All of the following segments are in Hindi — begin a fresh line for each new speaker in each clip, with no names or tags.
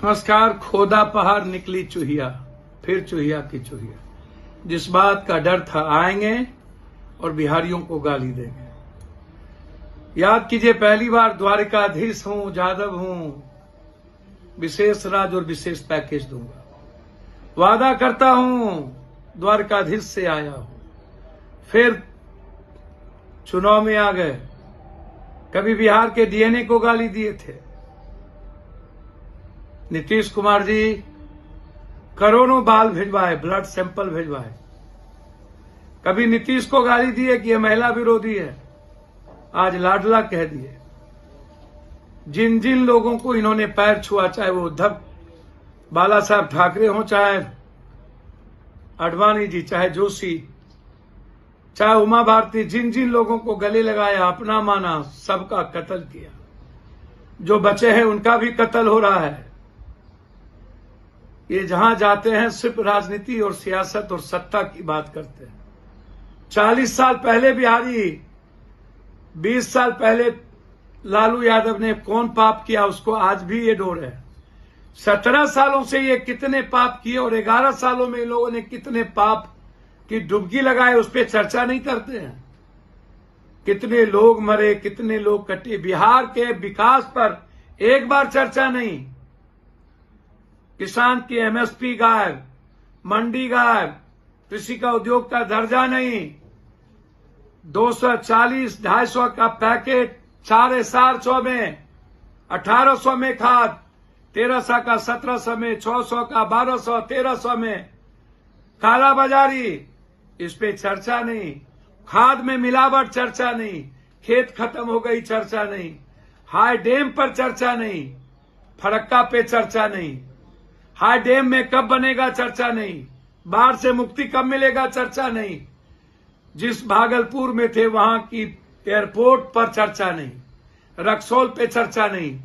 नमस्कार। खोदा पहाड़ निकली चूहिया, फिर चूहिया की चूहिया। जिस बात का डर था आएंगे और बिहारियों को गाली देंगे। याद कीजिए, पहली बार द्वारिकाधीश हूं, जादव हूं, विशेष राज और विशेष पैकेज दूंगा। वादा करता हूं, द्वारिकाधीश से आया हूं। फिर चुनाव में आ गए। कभी बिहार के डीएनए को गाली दिए थे। नीतीश कुमार जी करोड़ों बाल भिजवाए, ब्लड सैंपल भिजवाए। कभी नीतीश को गाली दिए कि यह महिला विरोधी है, आज लाडला कह दिए। जिन जिन लोगों को इन्होंने पैर छुआ, चाहे वो उद्धव बाला साहब ठाकरे हो, चाहे आडवाणी जी, चाहे जोशी, चाहे उमा भारती, जिन जिन लोगों को गले लगाया, अपना माना, सबका कत्ल किया। जो बचे हैं उनका भी कत्ल हो रहा है। ये जहां जाते हैं सिर्फ राजनीति और सियासत और सत्ता की बात करते हैं। 40 साल पहले बिहारी, 20 साल पहले लालू यादव ने कौन पाप किया, उसको आज भी ये डोर है। 17 सालों से ये कितने पाप किए और 11 सालों में इन लोगों ने कितने पाप की डुबकी लगाए, उस पर चर्चा नहीं करते हैं। कितने लोग मरे, कितने लोग कटे। बिहार के विकास पर एक बार चर्चा नहीं। किसान की एमएसपी गायब, मंडी गायब, कृषि का उद्योग का दर्जा नहीं। 240, 250 का पैकेट 4,400 में, 1,800 में खाद, 1,300 का 1,700 में, 600 का 1,200, 1,300 में कालाबाजारी, इस पे चर्चा नहीं। खाद में मिलावट चर्चा नहीं। खेत खत्म हो गई चर्चा नहीं। हाई डैम पर चर्चा नहीं। फरक्का पे चर्चा नहीं। हाई डैम में कब बनेगा चर्चा नहीं। बाढ़ से मुक्ति कब मिलेगा चर्चा नहीं। जिस भागलपुर में थे वहां की एयरपोर्ट पर चर्चा नहीं। रक्सौल पे चर्चा नहीं।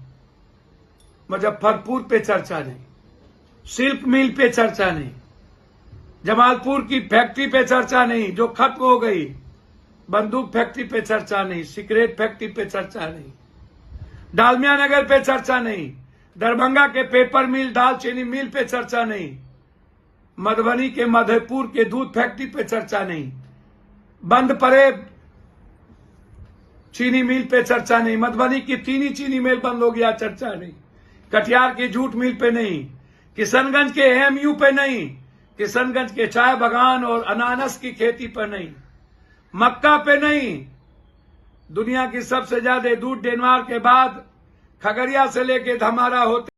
मुजफ्फरपुर पे चर्चा नहीं। सिल्क मिल पे चर्चा नहीं। जमालपुर की फैक्ट्री पे चर्चा नहीं जो खत्म हो गई। बंदूक फैक्ट्री पे चर्चा नहीं। सिगरेट फैक्ट्री पे चर्चा नहीं। डालमिया नगर पे चर्चा नहीं। दरभंगा के पेपर मिल, दालचीनी मिल पे चर्चा नहीं। मधुबनी के मधेपुर के दूध फैक्ट्री पे चर्चा नहीं। बंद पड़े चीनी मिल पे चर्चा नहीं। मधुबनी की चीनी मिल बंद हो गया, चर्चा नहीं। कटिहार की जूट मिल पे नहीं। किशनगंज के एएमयू पे नहीं। किशनगंज के चाय बागान और अनानस की खेती पर नहीं। मक्का पे नहीं। दुनिया की सबसे ज्यादा दूध डेनमार्क के बाद खगड़िया से लेके धमारा होते